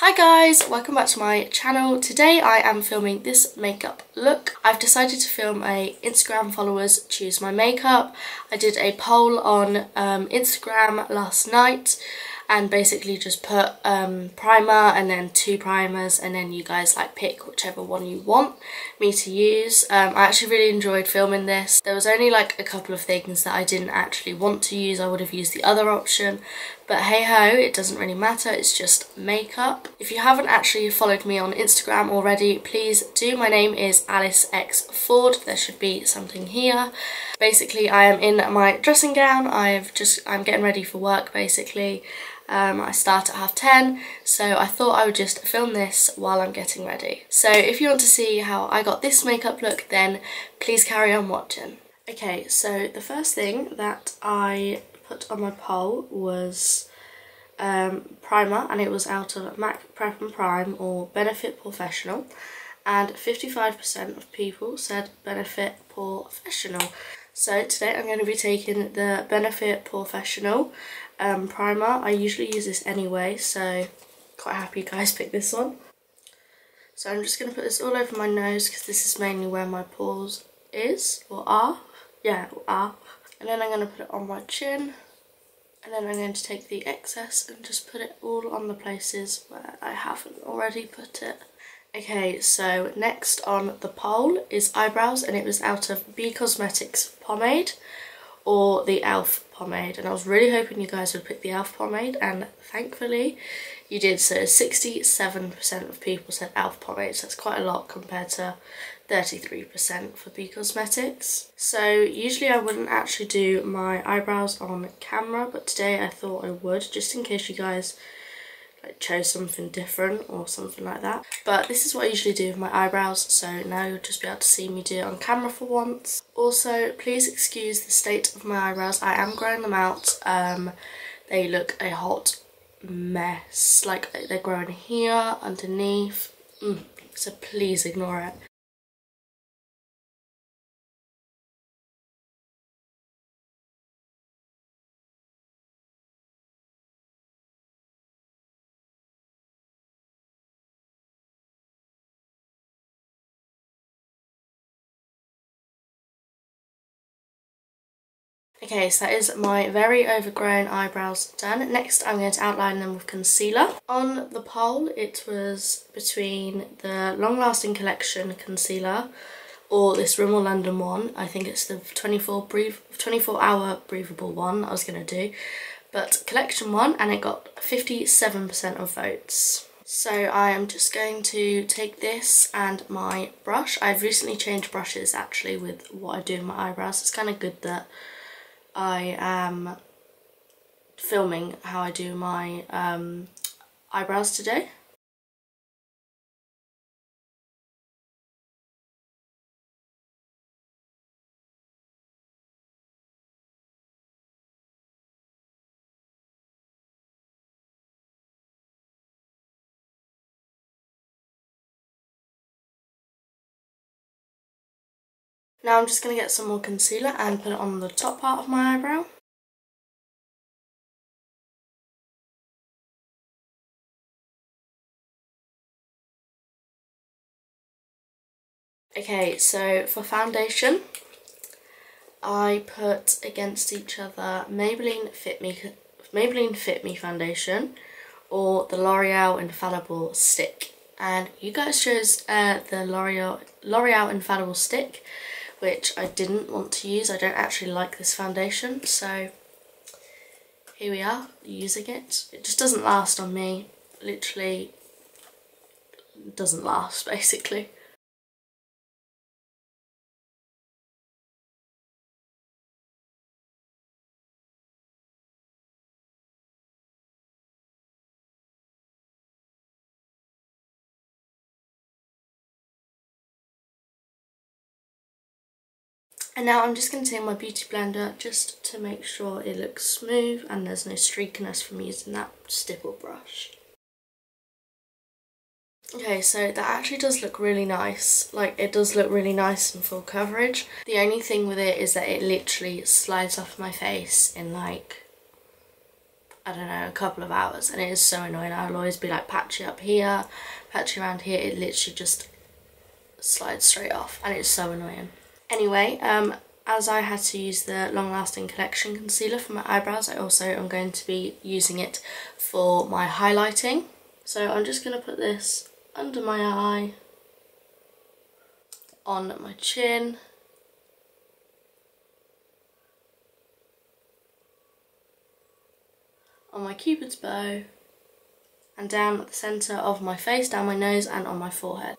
Hi guys, welcome back to my channel. Today I am filming this makeup look. I've decided to film a Instagram followers choose my makeup. I did a poll on Instagram last night and basically just put primer and then 2 primers, and then you guys pick whichever one you want me to use. I actually really enjoyed filming this. There was only a couple of things that I didn't actually want to use. I would have used the other option, but hey ho, it doesn't really matter, it's just makeup. If you haven't actually followed me on Instagram already, please do. My name is Alice X Ford. There should be something here. Basically, I am in my dressing gown. I'm getting ready for work basically. I start at 10:30, so I thought I would just film this while I'm getting ready. So if you want to see how I got this makeup look, then please carry on watching. Okay, so the first thing that I put on my poll was primer, and it was out of MAC Prep and Prime or Benefit Professional, and 55% of people said Benefit Professional. So today I'm going to be taking the Benefit Professional primer. I usually use this anyway, so quite happy you guys picked this one. So I'm just going to put this all over my nose because this is mainly where my pores is, or are. Yeah, or are. And then I'm going to put it on my chin, and then I'm going to take the excess and just put it all on the places where I haven't already put it. Okay, so next on the poll is eyebrows, and it was out of B Cosmetics pomade or the e.l.f. pomade, and I was really hoping you guys would pick the e.l.f. pomade, and thankfully you did. So 67% of people said e.l.f. pomade, so that's quite a lot compared to 33% for B Cosmetics. So usually I wouldn't actually do my eyebrows on camera, but today I thought I would, just in case you guys chose something different or something like that. But this is what I usually do with my eyebrows, so now you'll just be able to see me do it on camera for once. Also, please excuse the state of my eyebrows. I am growing them out. They look a hot mess. They're growing here, underneath. So please ignore it. Okay, so that is my very overgrown eyebrows done. Next I'm going to outline them with concealer. On the poll it was between the Long Lasting Collection concealer or this Rimmel London one. I think it's the 24-hour breathable one I was going to do. But collection one, and it got 57% of votes. So I am just going to take this and my brush. I've recently changed brushes actually with what I do in my eyebrows. It's kind of good that I am filming how I do my eyebrows today. Now I'm just going to get some more concealer and put it on the top part of my eyebrow. Okay, so for foundation, I put against each other Maybelline Fit Me foundation or the L'Oreal Infallible stick. And you guys chose the L'Oreal Infallible stick, which I didn't want to use. I don't actually like this foundation, so here we are using it. It just doesn't last on me. Literally doesn't last basically. And now I'm just going to take my beauty blender just to make sure it looks smooth and there's no streakiness from using that stipple brush. Okay, so that actually does look really nice. It does look really nice in full coverage. The only thing with it is that it literally slides off my face in I don't know, a couple of hours, and it is so annoying. I'll always be like patchy up here, patchy around here. It literally just slides straight off, and it's so annoying. Anyway, as I had to use the Long Lasting Collection concealer for my eyebrows, I also am going to be using it for my highlighting. So I'm just going to put this under my eye, on my chin, on my cupid's bow, and down at the centre of my face, down my nose and on my forehead.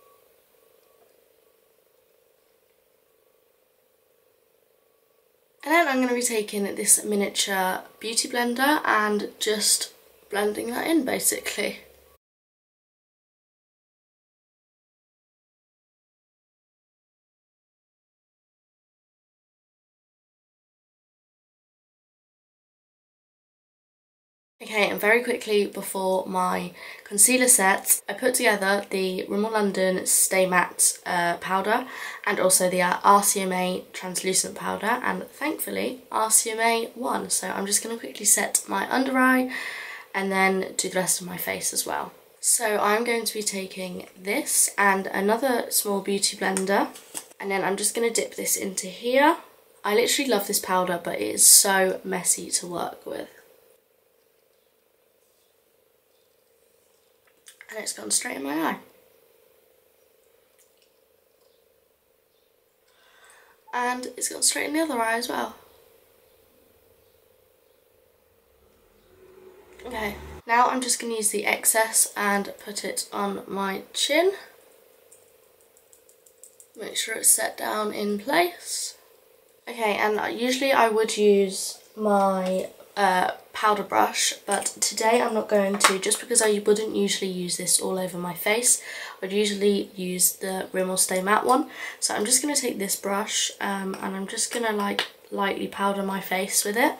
And then I'm going to be taking this miniature beauty blender and just blending that in basically. Okay, and very quickly before my concealer set, I put together the Rimmel London Stay Matte powder and also the RCMA translucent powder, and thankfully RCMA won. So I'm just going to quickly set my under eye and then do the rest of my face as well. So I'm going to be taking this and another small beauty blender, and then I'm just going to dip this into here. I literally love this powder, but it is so messy to work with. And it's gone straight in my eye. And it's gone straight in the other eye as well. Okay, now I'm just going to use the excess and put it on my chin. Make sure it's set down in place. Okay, and usually I would use my powder brush, but today I'm not going to, just because I wouldn't usually use this all over my face. I'd usually use the Rimmel Stay Matte one. So I'm just going to take this brush and I'm just going to like lightly powder my face with it.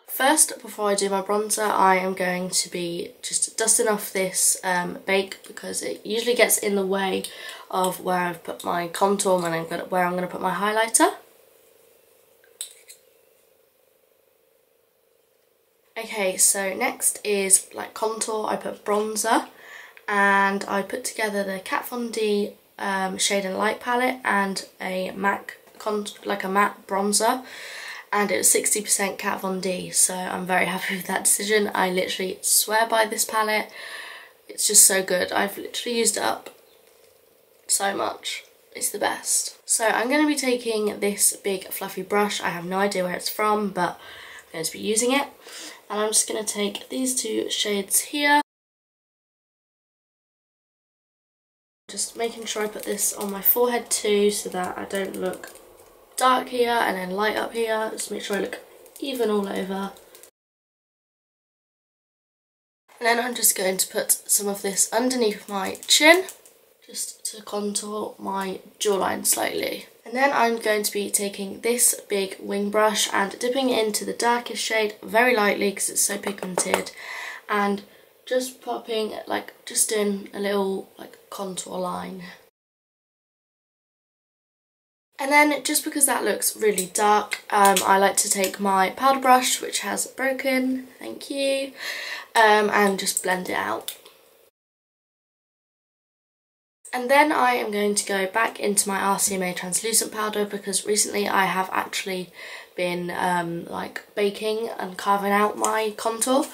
First, before I do my bronzer, I am going to be just dusting off this bake, because it usually gets in the way of where I've put my contour and where I'm going to put my highlighter. Okay, so next is like contour. I put bronzer, and I put together the Kat Von D Shade and Light palette and a matte bronzer, and it was 60% Kat Von D, so I'm very happy with that decision. I literally swear by this palette. It's just so good. I've literally used it up so much. It's the best. So I'm going to be taking this big fluffy brush. I have no idea where it's from, but I'm going to be using it. And I'm just going to take these two shades here. Just making sure I put this on my forehead too, so that I don't look dark here and then light up here. Just make sure I look even all over. And then I'm just going to put some of this underneath my chin, just to contour my jawline slightly. And then I'm going to be taking this big wing brush and dipping it into the darkest shade very lightly because it's so pigmented, and just popping, like, just doing a little like contour line. And then, just because that looks really dark, I like to take my powder brush, which has broken, thank you, and just blend it out. And then I am going to go back into my RCMA translucent powder, because recently I have actually been like baking and carving out my contour.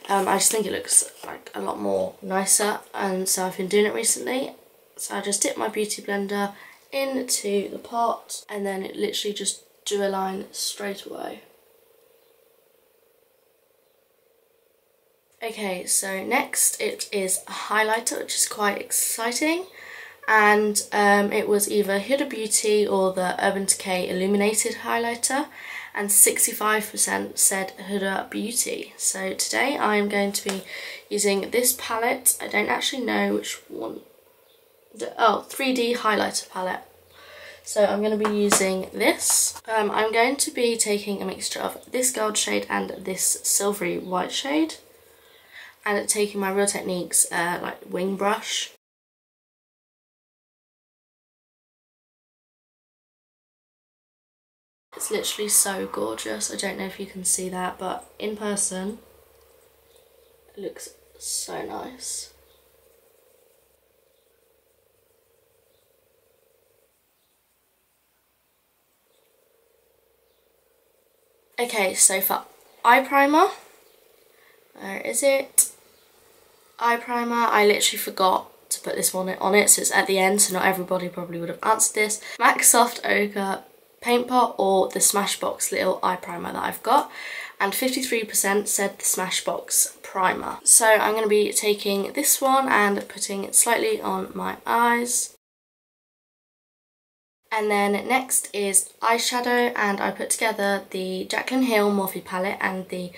I just think it looks like a lot more nicer, and so I've been doing it recently. So I just dip my beauty blender into the pot and then it literally just do a line straight away. Okay, so next it is a highlighter, which is quite exciting, and it was either Huda Beauty or the Urban Decay Illuminated highlighter, and 65% said Huda Beauty. So today I am going to be using this palette. I don't actually know which one. Oh, 3D highlighter palette. So I'm going to be using this. I'm going to be taking a mixture of this gold shade and this silvery white shade, and taking my Real Techniques like wing brush. It's literally so gorgeous. I don't know if you can see that, but in person it looks so nice. Okay, so for eye primer, where is it? Eye primer, I literally forgot to put this one on it, so it's at the end, so not everybody probably would have answered this. MAC Soft Ochre Paint Pot or the Smashbox little eye primer that I've got, and 53% said the Smashbox primer. So I'm going to be taking this one and putting it slightly on my eyes. And then next is eyeshadow, and I put together the Jaclyn Hill Morphe palette and the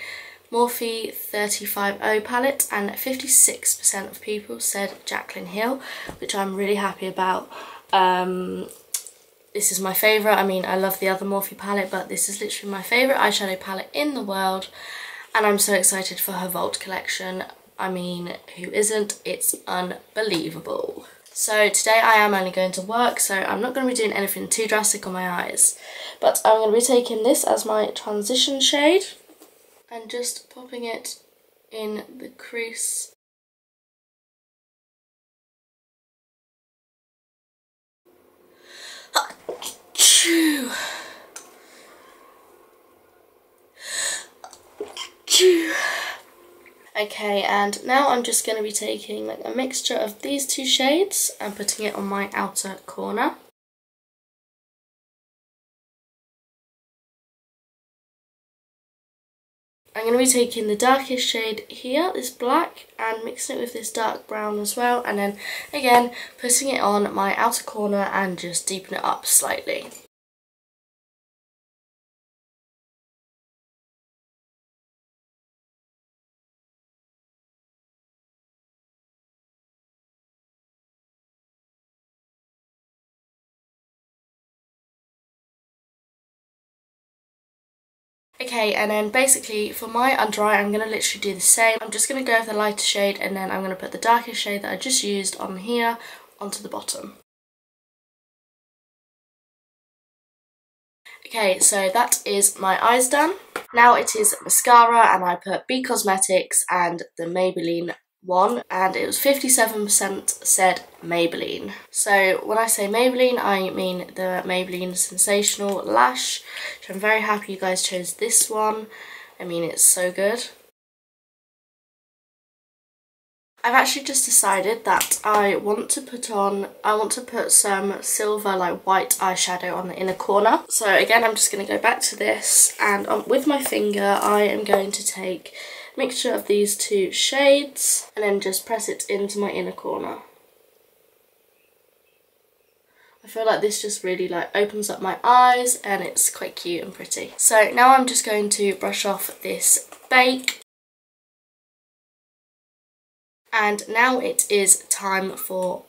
Morphe 350 palette, and 56% of people said Jaclyn Hill, which I'm really happy about. This is my favourite. I mean, I love the other Morphe palette, but this is literally my favourite eyeshadow palette in the world, and I'm so excited for her Vault collection. I mean, who isn't? It's unbelievable. So today I am only going to work, so I'm not going to be doing anything too drastic on my eyes, but I'm going to be taking this as my transition shade and just popping it in the crease. Okay, and now I'm just going to be taking like a mixture of these two shades and putting it on my outer corner. I'm going to be taking the darkest shade here, this black, and mixing it with this dark brown as well, and then again putting it on my outer corner and just deepen it up slightly. Okay, and then basically for my under eye, I'm going to literally do the same. I'm just going to go with the lighter shade, and then I'm going to put the darkest shade that I just used on here onto the bottom. Okay, so that is my eyes done. Now it is mascara, and I put B Cosmetics and the Maybelline one, and it was 57% said Maybelline. So when I say Maybelline, I mean the Maybelline Sensational Lash, which I'm very happy you guys chose this one. I mean, it's so good. I've actually just decided that I want to put some silver, like white eyeshadow on the inner corner. So again, I'm just going to go back to this, and with my finger I am going to take a mixture of these two shades and then just press it into my inner corner. I feel like this just really like opens up my eyes, and it's quite cute and pretty. So now I'm just going to brush off this bake. And now it is time for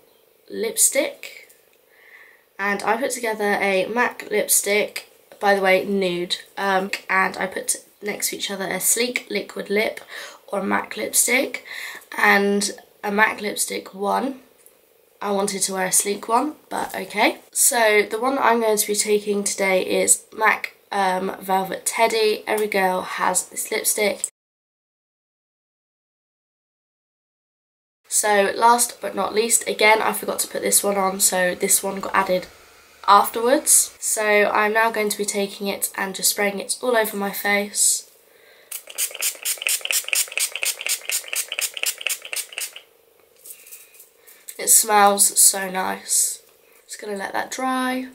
lipstick, and I put together a MAC lipstick, by the way nude, and I put next to each other a sleek liquid lip or a MAC lipstick and a MAC lipstick one. I wanted to wear a sleek one, but okay. So the one that I'm going to be taking today is MAC Velvet Teddy. Every girl has this lipstick. So last but not least, again I forgot to put this one on, so this one got added afterwards. So I'm now going to be taking it and just spraying it all over my face. It smells so nice. Just gonna let that dry.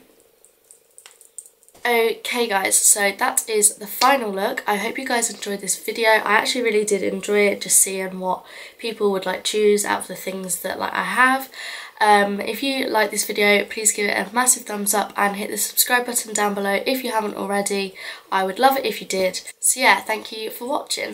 Okay guys, so that is the final look. I hope you guys enjoyed this video. I actually really did enjoy it, just seeing what people would like choose out of the things that like I have. If you like this video, please give it a massive thumbs up and hit the subscribe button down below if you haven't already. I would love it if you did. So yeah, thank you for watching.